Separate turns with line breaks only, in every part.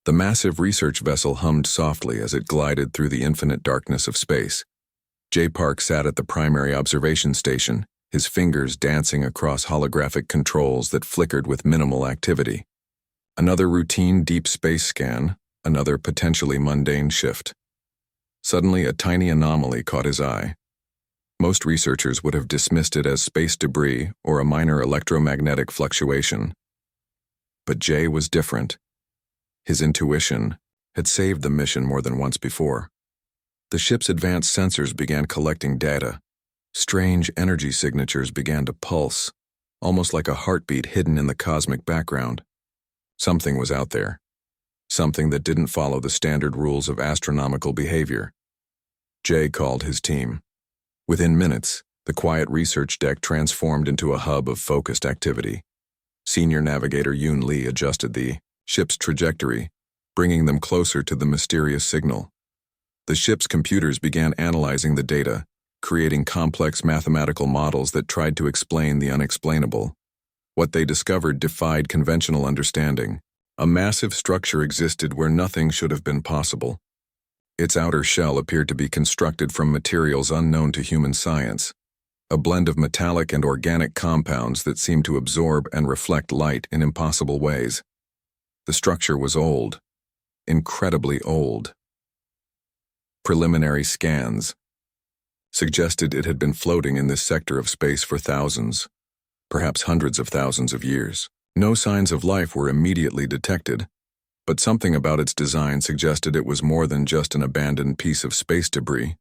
The massive research vessel hummed softly as it glided through the infinite darkness of space. Jay Park sat at the primary observation station, his fingers dancing across holographic controls that flickered with minimal activity. Another routine deep space scan, another potentially mundane shift. Suddenly, a tiny anomaly caught his eye. Most researchers would have dismissed it as space debris or a minor electromagnetic fluctuation. But Jay was different. His intuition had saved the mission more than once before. The ship's advanced sensors began collecting data. Strange energy signatures began to pulse, almost like a heartbeat hidden in the cosmic background. Something was out there. Something that didn't follow the standard rules of astronomical behavior. Jay called his team. Within minutes, the quiet research deck transformed into a hub of focused activity. Senior Navigator Yoon Lee adjusted the ship's trajectory, bringing them closer to the mysterious signal. The ship's computers began analyzing the data, creating complex mathematical models that tried to explain the unexplainable. What they discovered defied conventional understanding. A massive structure existed where nothing should have been possible. Its outer shell appeared to be constructed from materials unknown to human science, a blend of metallic and organic compounds that seemed to absorb and reflect light in impossible ways. The structure was old, incredibly old. Preliminary scans suggested it had been floating in this sector of space for thousands, perhaps hundreds of thousands of years. No signs of life were immediately detected, but something about its design suggested it was more than just an abandoned piece of space debris.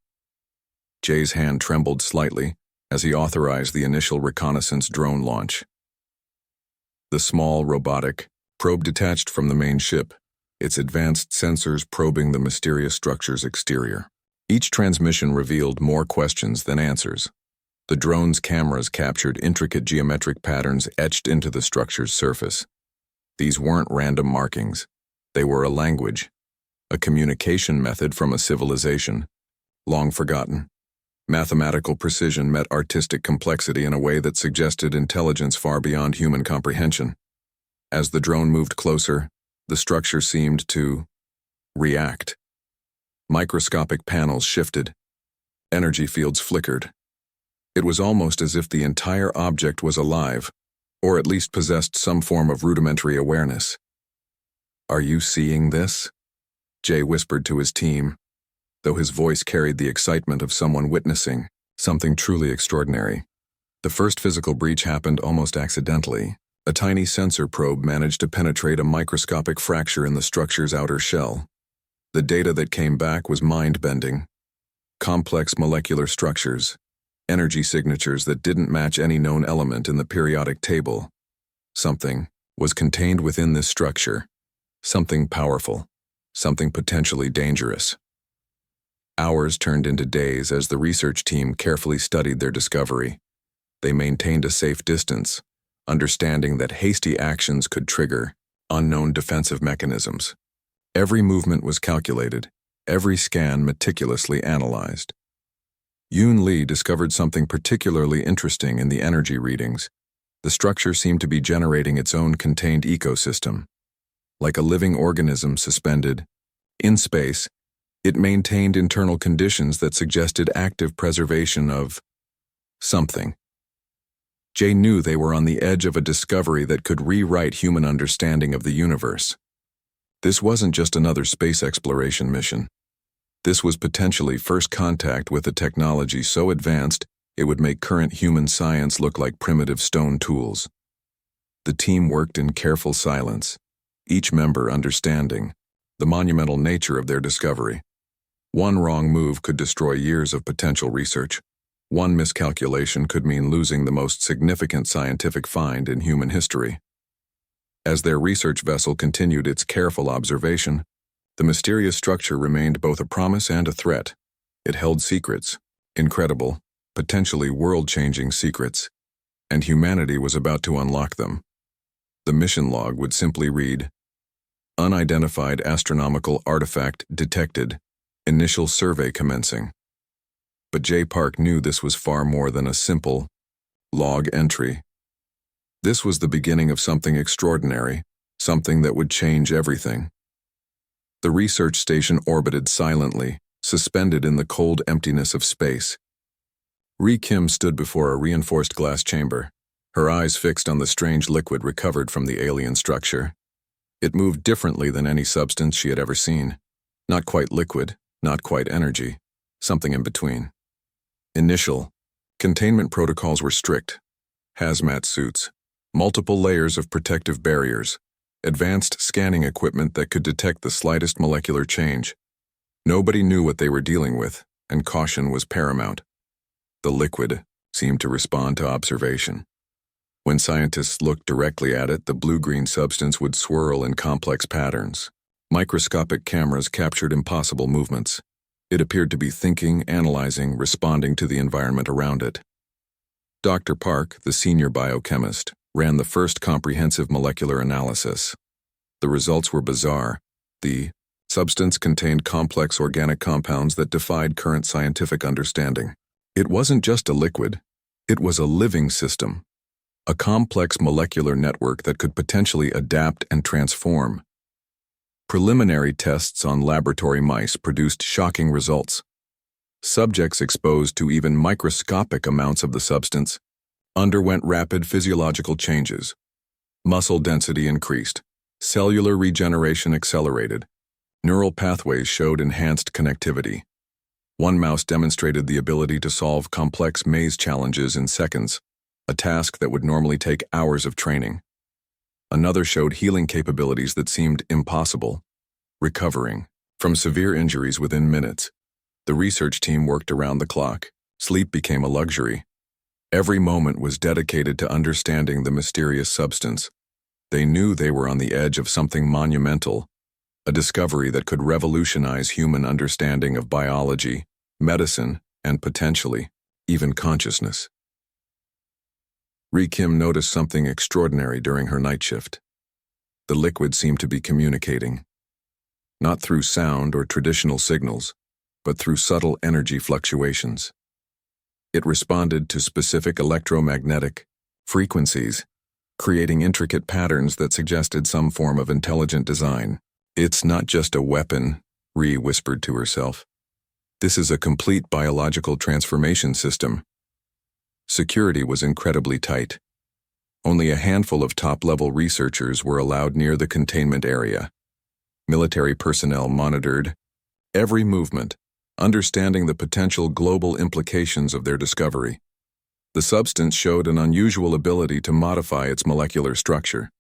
Jay's hand trembled slightly as he authorized the initial reconnaissance drone launch. The small, robotic probe detached from the main ship, its advanced sensors probing the mysterious structure's exterior. Each transmission revealed more questions than answers. The drone's cameras captured intricate geometric patterns etched into the structure's surface. These weren't random markings. They were a language, a communication method from a civilization, long forgotten. Mathematical precision met artistic complexity in a way that suggested intelligence far beyond human comprehension. As the drone moved closer, the structure seemed to react. Microscopic panels shifted. Energy fields flickered. It was almost as if the entire object was alive, or at least possessed some form of rudimentary awareness. "Are you seeing this?" Jay whispered to his team, though his voice carried the excitement of someone witnessing something truly extraordinary. The first physical breach happened almost accidentally. A tiny sensor probe managed to penetrate a microscopic fracture in the structure's outer shell. The data that came back was mind-bending. Complex molecular structures, energy signatures that didn't match any known element in the periodic table. Something was contained within this structure. Something powerful, something potentially dangerous. Hours turned into days as the research team carefully studied their discovery. They maintained a safe distance, understanding that hasty actions could trigger unknown defensive mechanisms. Every movement was calculated, every scan meticulously analyzed. Yoon Lee discovered something particularly interesting in the energy readings. The structure seemed to be generating its own contained ecosystem. Like a living organism suspended in space, it maintained internal conditions that suggested active preservation of something. Jay knew they were on the edge of a discovery that could rewrite human understanding of the universe. This wasn't just another space exploration mission. This was potentially first contact with a technology so advanced it would make current human science look like primitive stone tools. The team worked in careful silence, each member understanding the monumental nature of their discovery. One wrong move could destroy years of potential research. One miscalculation could mean losing the most significant scientific find in human history. As their research vessel continued its careful observation, the mysterious structure remained both a promise and a threat. It held secrets, incredible, potentially world-changing secrets, and humanity was about to unlock them. The mission log would simply read, "Unidentified astronomical artifact detected. Initial survey commencing." But Jay Park knew this was far more than a simple log entry. This was the beginning of something extraordinary, something that would change everything. The research station orbited silently, suspended in the cold emptiness of space. Ri Kim stood before a reinforced glass chamber, her eyes fixed on the strange liquid recovered from the alien structure. It moved differently than any substance she had ever seen. Not quite liquid, not quite energy, something in between. Initial containment protocols were strict. Hazmat suits, multiple layers of protective barriers, advanced scanning equipment that could detect the slightest molecular change. Nobody knew what they were dealing with, and caution was paramount. The liquid seemed to respond to observation. When scientists looked directly at it, the blue-green substance would swirl in complex patterns. Microscopic cameras captured impossible movements. It appeared to be thinking, analyzing, responding to the environment around it. Dr. Park, the senior biochemist, ran the first comprehensive molecular analysis. The results were bizarre. The substance contained complex organic compounds that defied current scientific understanding. It wasn't just a liquid. It was a living system. A complex molecular network that could potentially adapt and transform. Preliminary tests on laboratory mice produced shocking results. Subjects exposed to even microscopic amounts of the substance underwent rapid physiological changes. Muscle density increased. Cellular regeneration accelerated. Neural pathways showed enhanced connectivity. One mouse demonstrated the ability to solve complex maze challenges in seconds, a task that would normally take hours of training. Another showed healing capabilities that seemed impossible, recovering from severe injuries within minutes. The research team worked around the clock. Sleep became a luxury. Every moment was dedicated to understanding the mysterious substance. They knew they were on the edge of something monumental, a discovery that could revolutionize human understanding of biology, medicine, and potentially, even consciousness. Ri Kim noticed something extraordinary during her night shift. The liquid seemed to be communicating. Not through sound or traditional signals, but through subtle energy fluctuations. It responded to specific electromagnetic frequencies, creating intricate patterns that suggested some form of intelligent design. "It's not just a weapon," Ri whispered to herself. "This is a complete biological transformation system." Security was incredibly tight. Only a handful of top-level researchers were allowed near the containment area. Military personnel monitored every movement, understanding the potential global implications of their discovery. The substance showed an unusual ability to modify its molecular structure.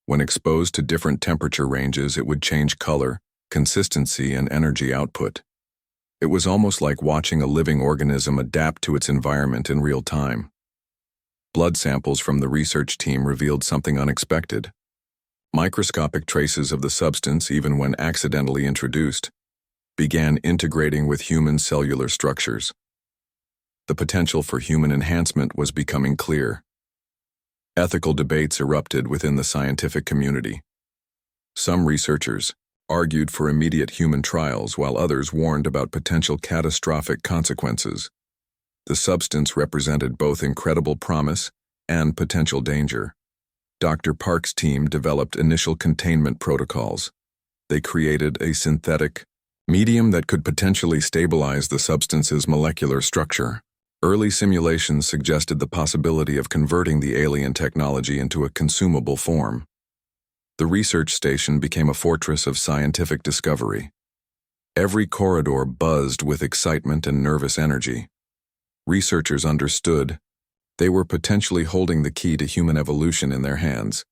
When exposed to different temperature ranges, it would change color, consistency, and energy output. It was almost like watching a living organism adapt to its environment in real time. Blood samples from the research team revealed something unexpected. Microscopic traces of the substance, even when accidentally introduced, began integrating with human cellular structures. The potential for human enhancement was becoming clear. Ethical debates erupted within the scientific community. Some researchers argued for immediate human trials, while others warned about potential catastrophic consequences. The substance represented both incredible promise and potential danger. Dr. Park's team developed initial containment protocols. They created a synthetic medium that could potentially stabilize the substance's molecular structure. Early simulations suggested the possibility of converting the alien technology into a consumable form. The research station became a fortress of scientific discovery. Every corridor buzzed with excitement and nervous energy. Researchers understood they were potentially holding the key to human evolution in their hands.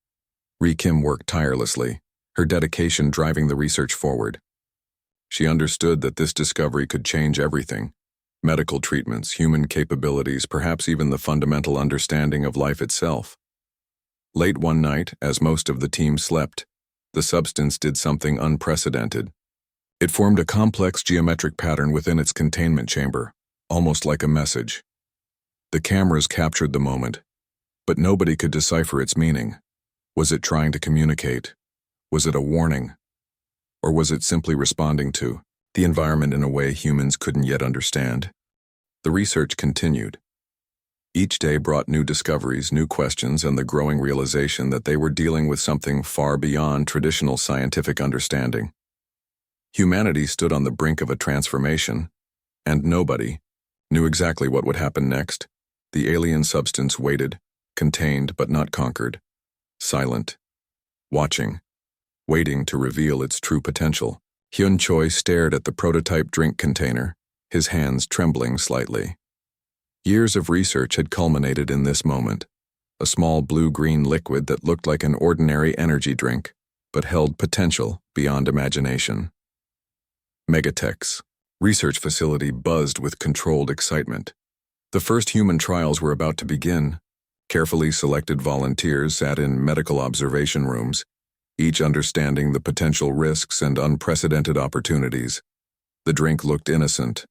Ri Kim worked tirelessly, her dedication driving the research forward. She understood that this discovery could change everything: medical treatments, human capabilities, perhaps even the fundamental understanding of life itself. Late one night, as most of the team slept, the substance did something unprecedented. It formed a complex geometric pattern within its containment chamber, almost like a message. The cameras captured the moment, but nobody could decipher its meaning. Was it trying to communicate? Was it a warning? Or was it simply responding to the environment in a way humans couldn't yet understand? The research continued. Each day brought new discoveries, new questions, and the growing realization that they were dealing with something far beyond traditional scientific understanding. Humanity stood on the brink of a transformation, and nobody knew exactly what would happen next. The alien substance waited, contained but not conquered, silent, watching, waiting to reveal its true potential. Hyun Choi stared at the prototype drink container, his hands trembling slightly. Years of research had culminated in this moment, a small blue-green liquid that looked like an ordinary energy drink, but held potential beyond imagination. Megatech's research facility buzzed with controlled excitement. The first human trials were about to begin. Carefully selected volunteers sat in medical observation rooms, each understanding the potential risks and unprecedented opportunities. The drink looked innocent.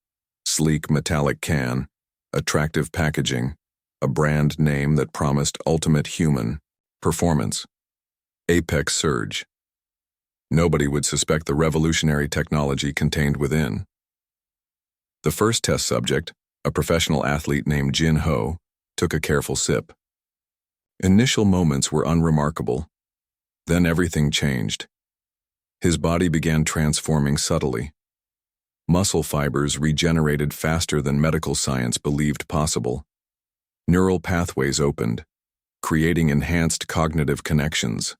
Sleek metallic can, attractive packaging, a brand name that promised ultimate human performance. Apex Surge. Nobody would suspect the revolutionary technology contained within. The first test subject, a professional athlete named Jin Ho, took a careful sip. Initial moments were unremarkable. Then everything changed. His body began transforming subtly. Muscle fibers regenerated faster than medical science believed possible. Neural pathways opened, creating enhanced cognitive connections.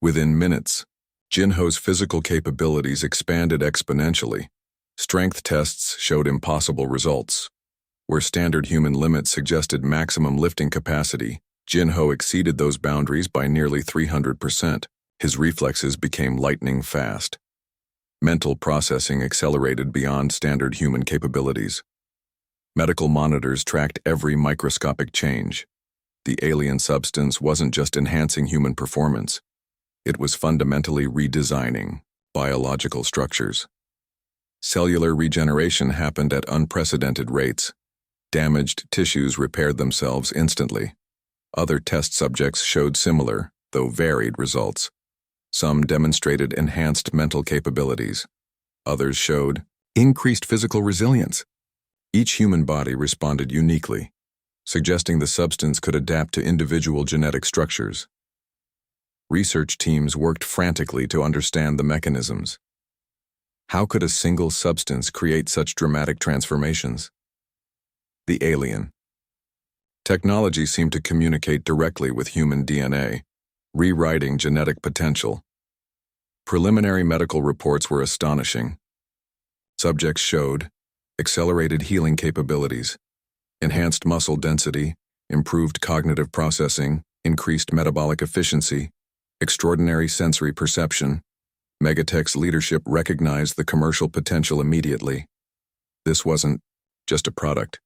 Within minutes, Jinho's physical capabilities expanded exponentially. Strength tests showed impossible results. Where standard human limits suggested maximum lifting capacity, Jinho exceeded those boundaries by nearly 300%. His reflexes became lightning fast. Mental processing accelerated beyond standard human capabilities. Medical monitors tracked every microscopic change. The alien substance wasn't just enhancing human performance. It was fundamentally redesigning biological structures. Cellular regeneration happened at unprecedented rates. Damaged tissues repaired themselves instantly. Other test subjects showed similar, though varied, results. Some demonstrated enhanced mental capabilities. Others showed increased physical resilience. Each human body responded uniquely, suggesting the substance could adapt to individual genetic structures. Research teams worked frantically to understand the mechanisms. How could a single substance create such dramatic transformations? The alien. Technology seemed to communicate directly with human DNA, rewriting genetic potential. Preliminary medical reports were astonishing. Subjects showed accelerated healing capabilities, enhanced muscle density, improved cognitive processing, increased metabolic efficiency, extraordinary sensory perception. Megatech's leadership recognized the commercial potential immediately. This wasn't just a product.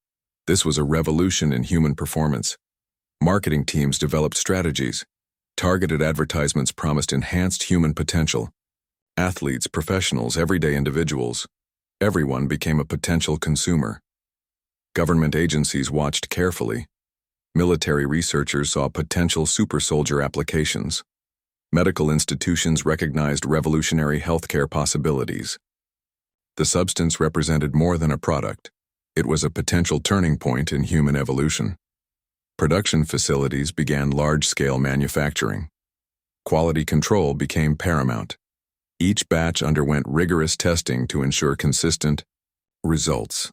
This was a revolution in human performance. Marketing teams developed strategies. Targeted advertisements promised enhanced human potential. Athletes, professionals, everyday individuals. Everyone became a potential consumer. Government agencies watched carefully. Military researchers saw potential super soldier applications. Medical institutions recognized revolutionary healthcare possibilities. The substance represented more than a product. It was a potential turning point in human evolution. Production facilities began large-scale manufacturing. Quality control became paramount. Each batch underwent rigorous testing to ensure consistent results.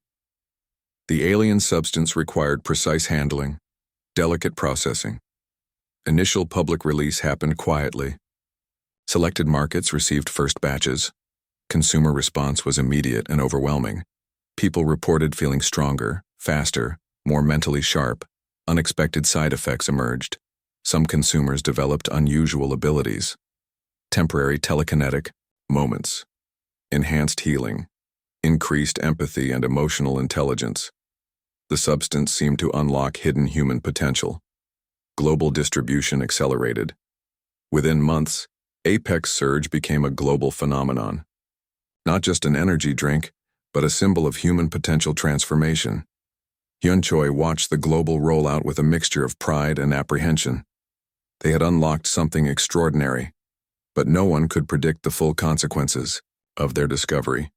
The alien substance required precise handling, delicate processing. Initial public release happened quietly. Selected markets received first batches. Consumer response was immediate and overwhelming. People reported feeling stronger, faster, more mentally sharp. Unexpected side effects emerged. Some consumers developed unusual abilities. Temporary telekinetic moments. Enhanced healing. Increased empathy and emotional intelligence. The substance seemed to unlock hidden human potential. Global distribution accelerated. Within months, Apex Surge became a global phenomenon. Not just an energy drink, but a symbol of human potential transformation. Hyun Choi watched the global rollout with a mixture of pride and apprehension. They had unlocked something extraordinary, but no one could predict the full consequences of their discovery.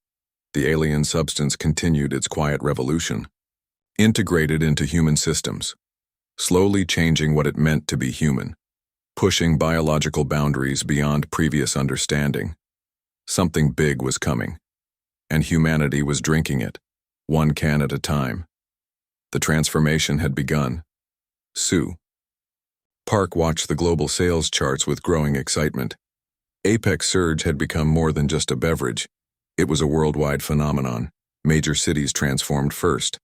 The alien substance continued its quiet revolution, integrated into human systems, slowly changing what it meant to be human, pushing biological boundaries beyond previous understanding. Something big was coming, and humanity was drinking it, one can at a time. The transformation had begun. Sue. Park watched the global sales charts with growing excitement. Apex Surge had become more than just a beverage. It was a worldwide phenomenon. Major cities transformed first.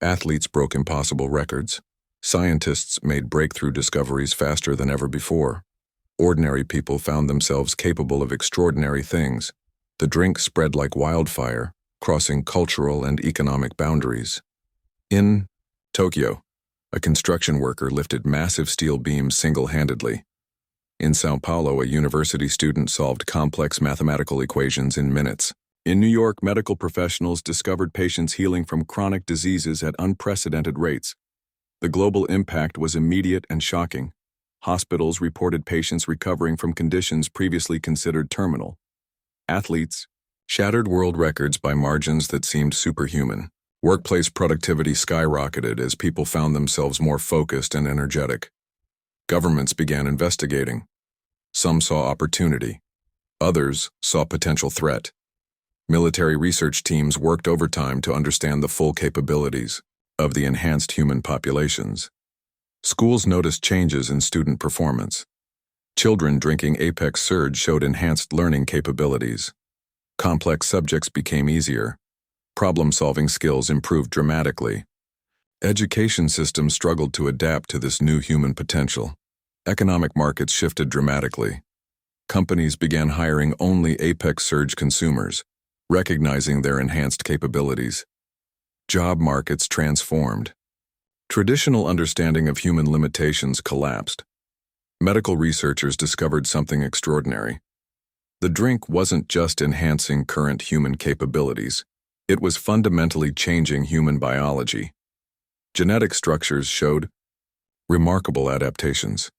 Athletes broke impossible records. Scientists made breakthrough discoveries faster than ever before. Ordinary people found themselves capable of extraordinary things. The drink spread like wildfire, crossing cultural and economic boundaries. In Tokyo, a construction worker lifted massive steel beams single-handedly. In Sao Paulo, a university student solved complex mathematical equations in minutes. In New York, medical professionals discovered patients healing from chronic diseases at unprecedented rates. The global impact was immediate and shocking. Hospitals reported patients recovering from conditions previously considered terminal. Athletes shattered world records by margins that seemed superhuman. Workplace productivity skyrocketed as people found themselves more focused and energetic. Governments began investigating. Some saw opportunity. Others saw potential threat. Military research teams worked overtime to understand the full capabilities of the enhanced human populations. Schools noticed changes in student performance. Children drinking Apex Surge showed enhanced learning capabilities. Complex subjects became easier. Problem-solving skills improved dramatically. Education systems struggled to adapt to this new human potential. Economic markets shifted dramatically. Companies began hiring only Apex Surge consumers, recognizing their enhanced capabilities. Job markets transformed. Traditional understanding of human limitations collapsed. Medical researchers discovered something extraordinary. The drink wasn't just enhancing current human capabilities, it was fundamentally changing human biology. Genetic structures showed remarkable adaptations.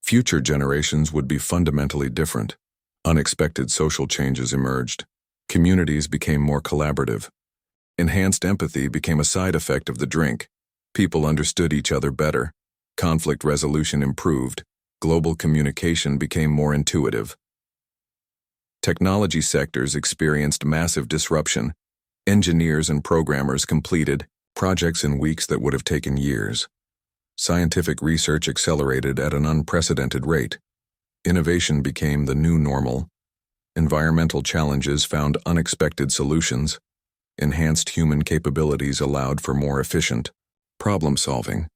Future generations would be fundamentally different. Unexpected social changes emerged. Communities became more collaborative. Enhanced empathy became a side effect of the drink. People understood each other better. Conflict resolution improved. Global communication became more intuitive. Technology sectors experienced massive disruption. Engineers and programmers completed projects in weeks that would have taken years. Scientific research accelerated at an unprecedented rate. Innovation became the new normal. Environmental challenges found unexpected solutions. Enhanced human capabilities allowed for more efficient problem-solving.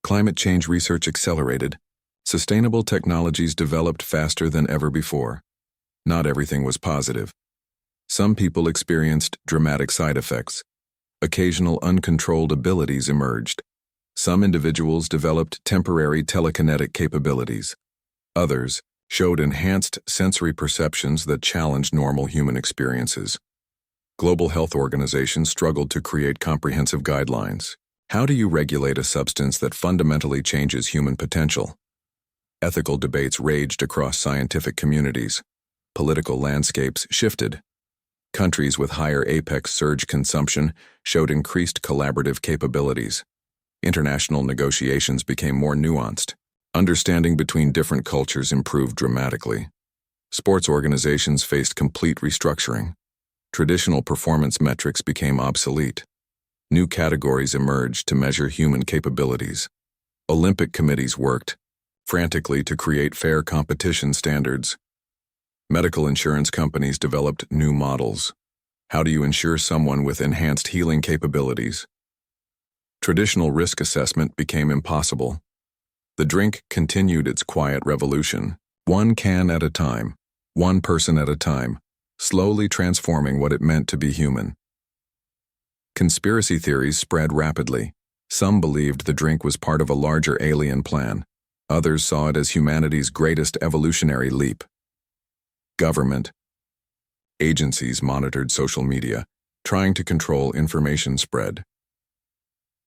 Climate change research accelerated. Sustainable technologies developed faster than ever before. Not everything was positive. Some people experienced dramatic side effects. Occasional uncontrolled abilities emerged. Some individuals developed temporary telekinetic capabilities. Others showed enhanced sensory perceptions that challenged normal human experiences. Global health organizations struggled to create comprehensive guidelines. How do you regulate a substance that fundamentally changes human potential? Ethical debates raged across scientific communities. Political landscapes shifted. Countries with higher Apex Surge consumption showed increased collaborative capabilities. International negotiations became more nuanced. Understanding between different cultures improved dramatically. Sports organizations faced complete restructuring. Traditional performance metrics became obsolete. New categories emerged to measure human capabilities. Olympic committees worked frantically to create fair competition standards. Medical insurance companies developed new models. How do you insure someone with enhanced healing capabilities? Traditional risk assessment became impossible. The drink continued its quiet revolution, one can at a time, one person at a time, slowly transforming what it meant to be human. Conspiracy theories spread rapidly. Some believed the drink was part of a larger alien plan. Others saw it as humanity's greatest evolutionary leap. Government agencies monitored social media, trying to control information spread.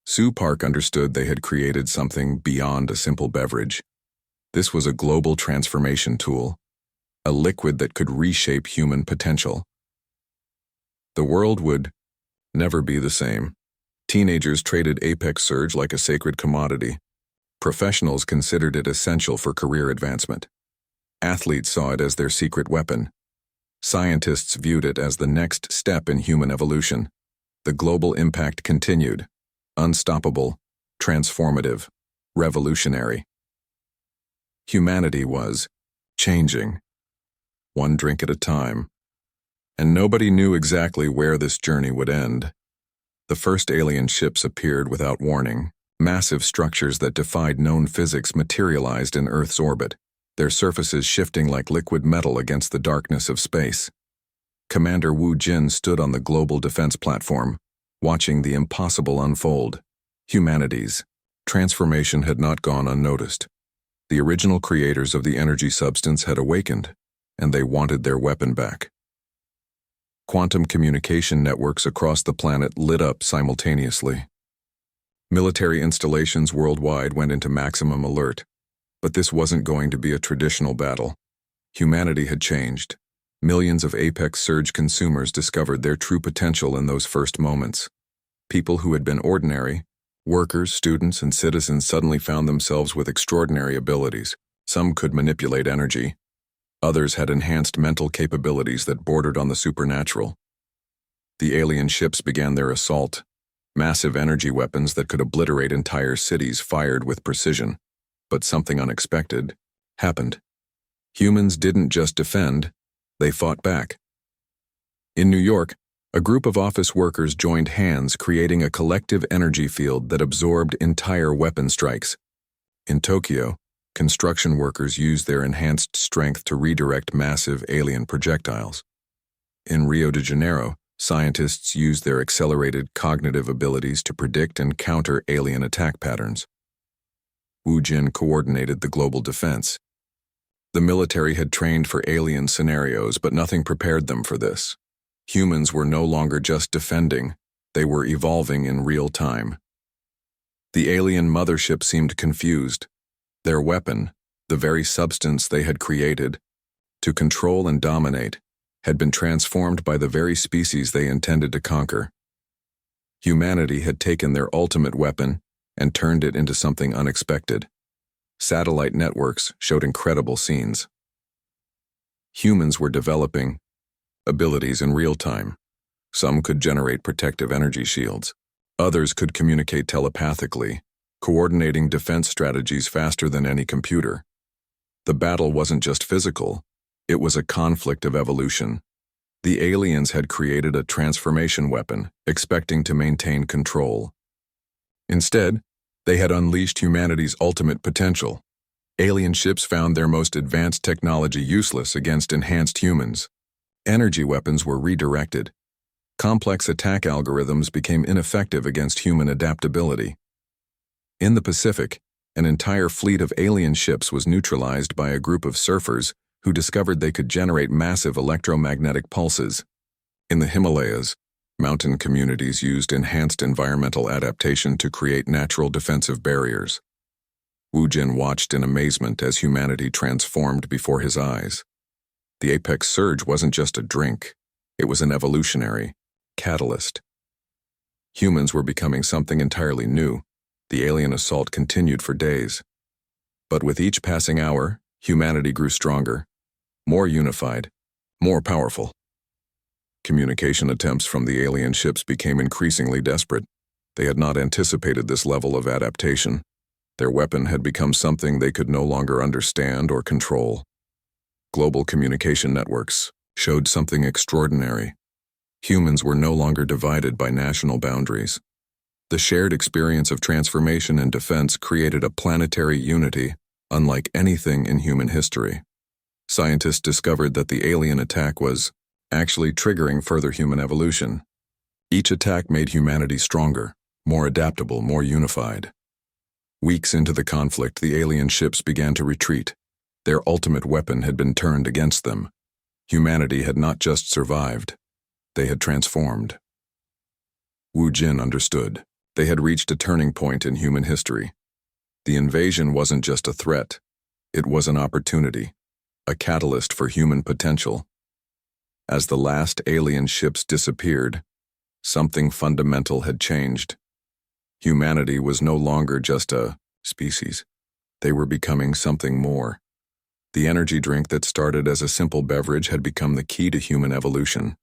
Sue Park understood they had created something beyond a simple beverage. This was a global transformation tool, a liquid that could reshape human potential. The world would never be the same. Teenagers traded Apex Surge like a sacred commodity. Professionals considered it essential for career advancement. Athletes saw it as their secret weapon. Scientists viewed it as the next step in human evolution. The global impact continued. Unstoppable, transformative, revolutionary. Humanity was changing, one drink at a time. And nobody knew exactly where this journey would end. The first alien ships appeared without warning. Massive structures that defied known physics materialized in Earth's orbit, their surfaces shifting like liquid metal against the darkness of space. Commander Wu Jin stood on the global defense platform, watching the impossible unfold. Humanity's transformation had not gone unnoticed. The original creators of the energy substance had awakened, and they wanted their weapon back. Quantum communication networks across the planet lit up simultaneously. Military installations worldwide went into maximum alert. But this wasn't going to be a traditional battle. Humanity had changed. Millions of Apex Surge consumers discovered their true potential in those first moments. People who had been ordinary, workers, students, and citizens suddenly found themselves with extraordinary abilities. Some could manipulate energy. Others had enhanced mental capabilities that bordered on the supernatural. The alien ships began their assault. Massive energy weapons that could obliterate entire cities fired with precision. But something unexpected happened. Humans didn't just defend, they fought back. In New York, a group of office workers joined hands, creating a collective energy field that absorbed entire weapon strikes. In Tokyo, construction workers used their enhanced strength to redirect massive alien projectiles. In Rio de Janeiro, scientists used their accelerated cognitive abilities to predict and counter alien attack patterns. Wu Jin coordinated the global defense. The military had trained for alien scenarios, but nothing prepared them for this. Humans were no longer just defending, they were evolving in real time. The alien mothership seemed confused. Their weapon, the very substance they had created, to control and dominate, had been transformed by the very species they intended to conquer. Humanity had taken their ultimate weapon and turned it into something unexpected. Satellite networks showed incredible scenes. Humans were developing abilities in real time. Some could generate protective energy shields. Others could communicate telepathically, coordinating defense strategies faster than any computer. The battle wasn't just physical, it was a conflict of evolution. The aliens had created a transformation weapon, expecting to maintain control. Instead, they had unleashed humanity's ultimate potential. Alien ships found their most advanced technology useless against enhanced humans. Energy weapons were redirected. Complex attack algorithms became ineffective against human adaptability. In the Pacific, an entire fleet of alien ships was neutralized by a group of surfers who discovered they could generate massive electromagnetic pulses. In the Himalayas, mountain communities used enhanced environmental adaptation to create natural defensive barriers. Wu Jin watched in amazement as humanity transformed before his eyes. The Apex Surge wasn't just a drink, it was an evolutionary catalyst. Humans were becoming something entirely new. The alien assault continued for days. But with each passing hour, humanity grew stronger, more unified, more powerful. Communication attempts from the alien ships became increasingly desperate. They had not anticipated this level of adaptation. Their weapon had become something they could no longer understand or control. Global communication networks showed something extraordinary. Humans were no longer divided by national boundaries. The shared experience of transformation and defense created a planetary unity unlike anything in human history. Scientists discovered that the alien attack was actually triggering further human evolution. Each attack made humanity stronger, more adaptable, more unified. Weeks into the conflict, the alien ships began to retreat. Their ultimate weapon had been turned against them. Humanity had not just survived, they had transformed. Wu Jin understood. They had reached a turning point in human history. The invasion wasn't just a threat, it was an opportunity, a catalyst for human potential. As the last alien ships disappeared, something fundamental had changed. Humanity was no longer just a species. They were becoming something more. The energy drink that started as a simple beverage had become the key to human evolution.